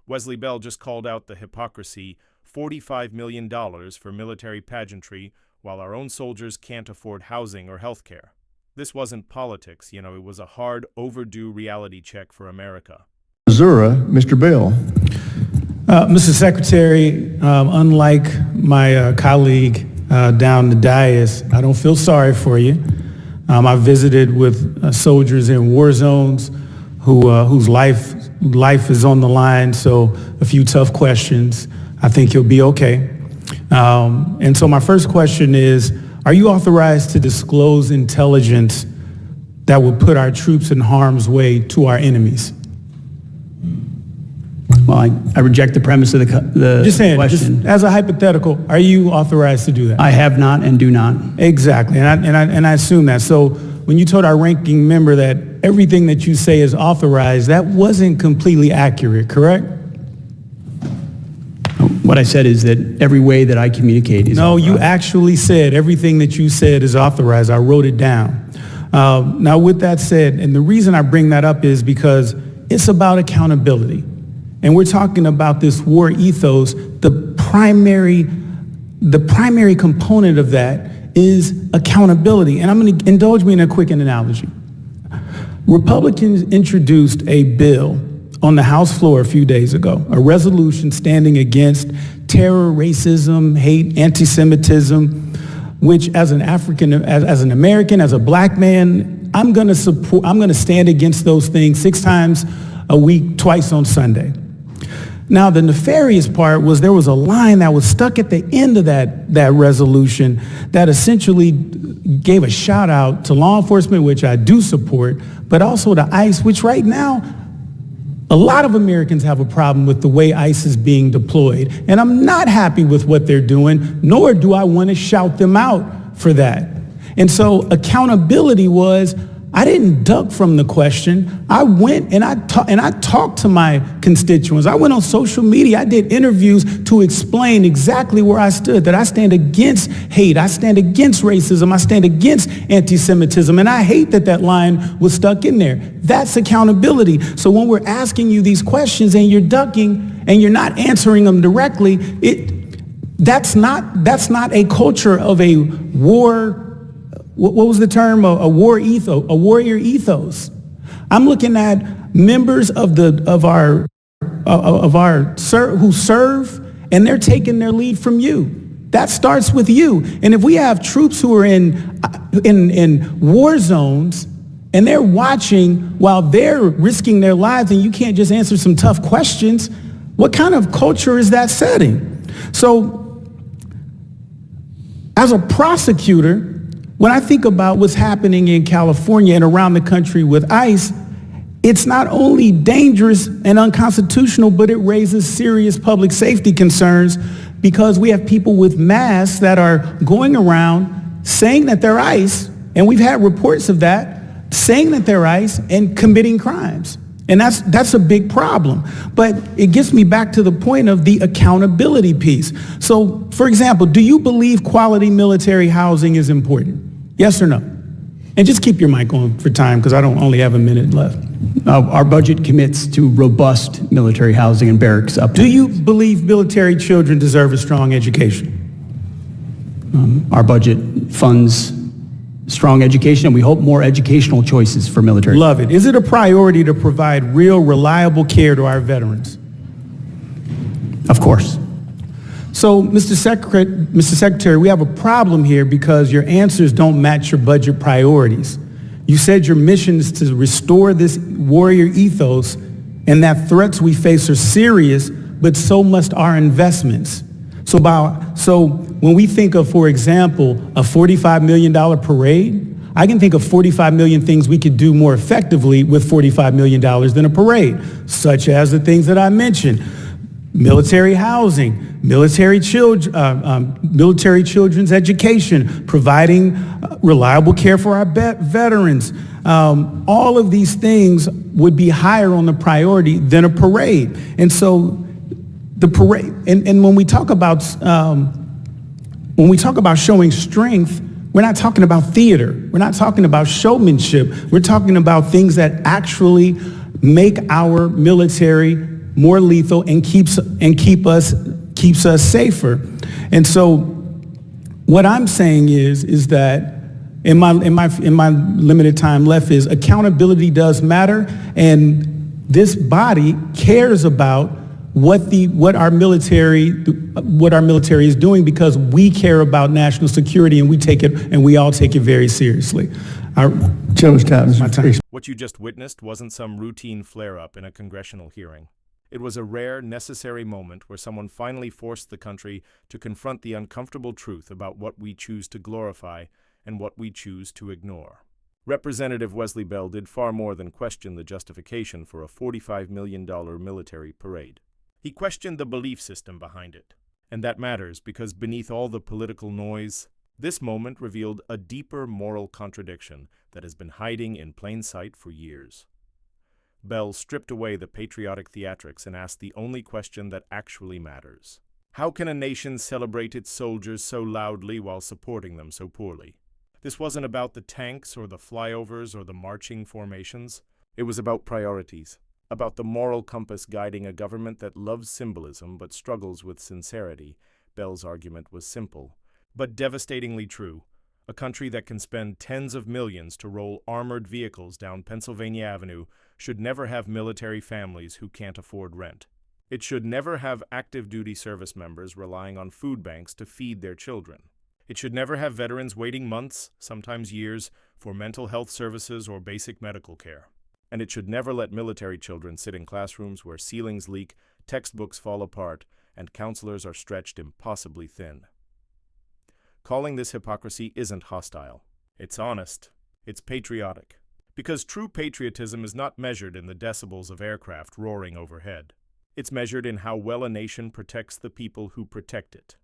Wesley Bell just called out the hypocrisy, $45 million for military pageantry while our own soldiers can't afford housing or health care. This wasn't politics, it was a hard, overdue reality check for America. Missouri, Mr. Bell. Mr. Secretary, unlike my colleague down the dais, I don't feel sorry for you. I visited with soldiers in war zones whose life is on the line, so a few tough questions. I think you'll be okay. And so my first question is, are you authorized to disclose intelligence that would put our troops in harm's way to our enemies? Well, I reject the premise of the just saying, question. Just as a hypothetical, are you authorized to do that? I have not and do not. Exactly, and I assume that. So when you told our ranking member that everything that you say is authorized, that wasn't completely accurate, correct? What I said is that every way that I communicate is authorized. You actually said everything that you said is authorized. I wrote it down. Now, with that said, and the reason I bring that up is because it's about accountability. And we're talking about this war ethos. The primary component of that is accountability. And I'm going to indulge me in a quick analogy. Republicans introduced a bill on the House floor a few days ago, a resolution standing against terror, racism, hate, anti-Semitism, which as an American, as a black man, I'm going to stand against those things 6 times a week, twice on Sunday. Now, the nefarious part was there was a line that was stuck at the end of that resolution that essentially gave a shout out to law enforcement, which I do support, but also to ICE, which right now, a lot of Americans have a problem with the way ICE is being deployed. And I'm not happy with what they're doing, nor do I want to shout them out for that. And so accountability was, I didn't duck from the question. I went and I talked to my constituents. I went on social media. I did interviews to explain exactly where I stood, that I stand against hate. I stand against racism. I stand against anti-Semitism. And I hate that line was stuck in there. That's accountability. So when we're asking you these questions and you're ducking and you're not answering them directly, that's not a culture of a war. What was the term? A war ethos, a warrior ethos. I'm looking at members who serve, and they're taking their lead from you. That starts with you. And if we have troops who are in war zones and they're watching while they're risking their lives, and you can't just answer some tough questions, what kind of culture is that setting? So, as a prosecutor, when I think about what's happening in California and around the country with ICE, it's not only dangerous and unconstitutional, but it raises serious public safety concerns because we have people with masks that are going around saying that they're ICE, and we've had reports of that, saying that they're ICE and committing crimes. And that's a big problem. But it gets me back to the point of the accountability piece. So, for example, do you believe quality military housing is important? Yes or no? And just keep your mic on for time because I don't only have a minute left. Our budget commits to robust military housing and barracks up. Do you believe military children deserve a strong education? Our budget funds strong education, and we hope more educational choices for military. Love it. Is it a priority to provide real, reliable care to our veterans? Of course. So, Mr. Secretary, we have a problem here because your answers don't match your budget priorities. You said your mission is to restore this warrior ethos and that threats we face are serious, but so must our investments. So when we think of, for example, a $45 million parade, I can think of 45 million things we could do more effectively with $45 million than a parade, such as the things that I mentioned. Military housing, military children's education, providing reliable care for our veterans. All of these things would be higher on the priority than a parade. And so the parade, and when we talk about showing strength, we're not talking about theater. We're not talking about showmanship. We're talking about things that actually make our military more lethal, and keeps us safer. And so what I'm saying is that in my limited time left is accountability does matter, and this body cares about what our military is doing, because we care about national security, and we all take it very seriously. Gentleman's time is My time. What you just witnessed wasn't some routine flare-up in a congressional hearing. It was a rare, necessary moment where someone finally forced the country to confront the uncomfortable truth about what we choose to glorify and what we choose to ignore. Representative Wesley Bell did far more than question the justification for a $45 million military parade. He questioned the belief system behind it. And that matters because beneath all the political noise, this moment revealed a deeper moral contradiction that has been hiding in plain sight for years. Bell stripped away the patriotic theatrics and asked the only question that actually matters. How can a nation celebrate its soldiers so loudly while supporting them so poorly? This wasn't about the tanks or the flyovers or the marching formations. It was about priorities, about the moral compass guiding a government that loves symbolism but struggles with sincerity. Bell's argument was simple, but devastatingly true. A country that can spend tens of millions to roll armored vehicles down Pennsylvania Avenue should never have military families who can't afford rent. It should never have active duty service members relying on food banks to feed their children. It should never have veterans waiting months, sometimes years, for mental health services or basic medical care. And it should never let military children sit in classrooms where ceilings leak, textbooks fall apart, and counselors are stretched impossibly thin. Calling this hypocrisy isn't hostile. It's honest. It's patriotic. Because true patriotism is not measured in the decibels of aircraft roaring overhead. It's measured in how well a nation protects the people who protect it.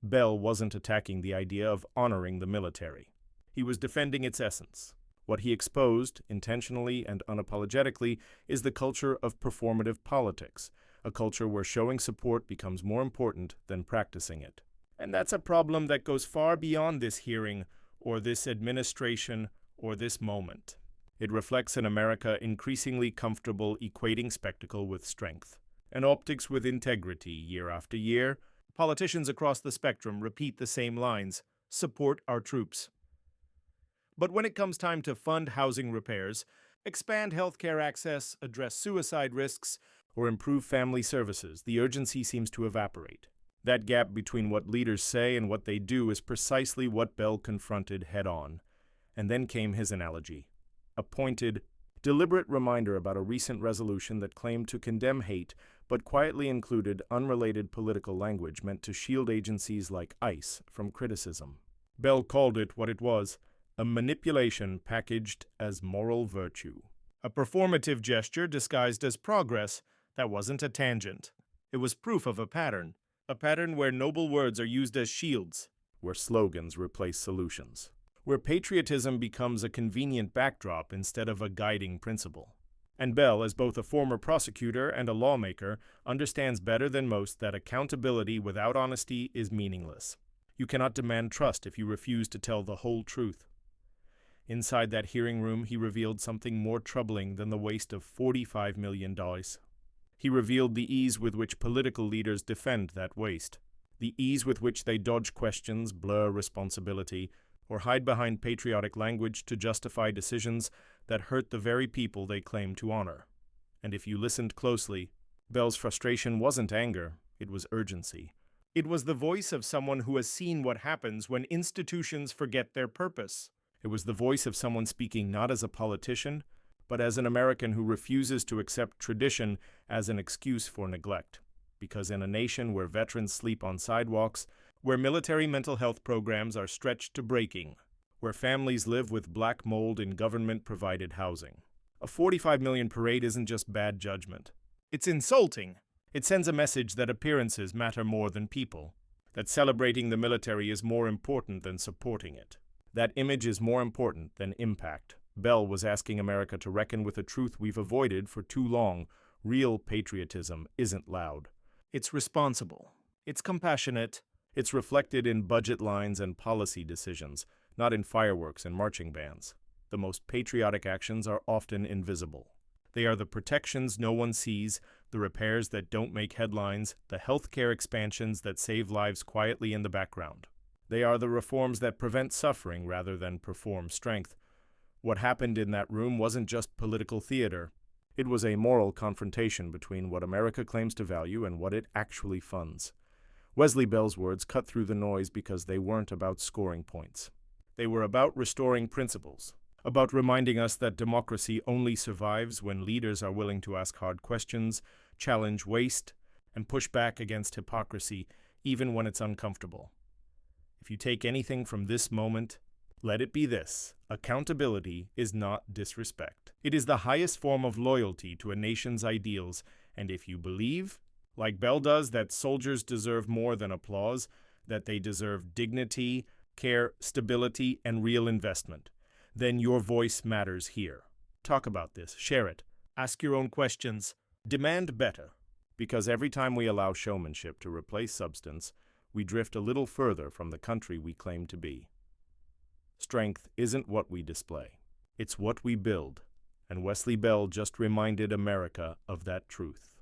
Bell wasn't attacking the idea of honoring the military. He was defending its essence. What he exposed, intentionally and unapologetically, is the culture of performative politics, a culture where showing support becomes more important than practicing it. And that's a problem that goes far beyond this hearing, or this administration, or this moment. It reflects an America increasingly comfortable equating spectacle with strength, and optics with integrity year after year. Politicians across the spectrum repeat the same lines: support our troops. But when it comes time to fund housing repairs, expand healthcare access, address suicide risks, or improve family services, the urgency seems to evaporate. That gap between what leaders say and what they do is precisely what Bell confronted head-on. And then came his analogy. A pointed, deliberate reminder about a recent resolution that claimed to condemn hate, but quietly included unrelated political language meant to shield agencies like ICE from criticism. Bell called it what it was: a manipulation packaged as moral virtue. A performative gesture disguised as progress that wasn't a tangent. It was proof of a pattern where noble words are used as shields, where slogans replace solutions, where patriotism becomes a convenient backdrop instead of a guiding principle. And Bell, as both a former prosecutor and a lawmaker, understands better than most that accountability without honesty is meaningless. You cannot demand trust if you refuse to tell the whole truth. Inside that hearing room, he revealed something more troubling than the waste of $45 million. He revealed the ease with which political leaders defend that waste, the ease with which they dodge questions, blur responsibility, or hide behind patriotic language to justify decisions that hurt the very people they claim to honor. And if you listened closely, Bell's frustration wasn't anger, it was urgency. It was the voice of someone who has seen what happens when institutions forget their purpose. It was the voice of someone speaking not as a politician, but as an American who refuses to accept tradition as an excuse for neglect. Because in a nation where veterans sleep on sidewalks, where military mental health programs are stretched to breaking, where families live with black mold in government-provided housing, a $45 million parade isn't just bad judgment. It's insulting. It sends a message that appearances matter more than people, that celebrating the military is more important than supporting it. That image is more important than impact. Bell was asking America to reckon with a truth we've avoided for too long. Real patriotism isn't loud. It's responsible. It's compassionate. It's reflected in budget lines and policy decisions, not in fireworks and marching bands. The most patriotic actions are often invisible. They are the protections no one sees the repairs that don't make headlines, the healthcare expansions that save lives quietly in the background. They are the reforms that prevent suffering rather than perform strength. What happened in that room wasn't just political theater. It was a moral confrontation between what America claims to value and what it actually funds. Wesley Bell's words cut through the noise because they weren't about scoring points. They were about restoring principles, about reminding us that democracy only survives when leaders are willing to ask hard questions, challenge waste, and push back against hypocrisy, even when it's uncomfortable. If you take anything from this moment, let it be this: accountability is not disrespect. It is the highest form of loyalty to a nation's ideals, and if you believe, like Bell does, that soldiers deserve more than applause, that they deserve dignity, care, stability, and real investment, then your voice matters here. Talk about this, share it, ask your own questions, demand better, because every time we allow showmanship to replace substance, we drift a little further from the country we claim to be. Strength isn't what we display, it's what we build, and Wesley Bell just reminded America of that truth.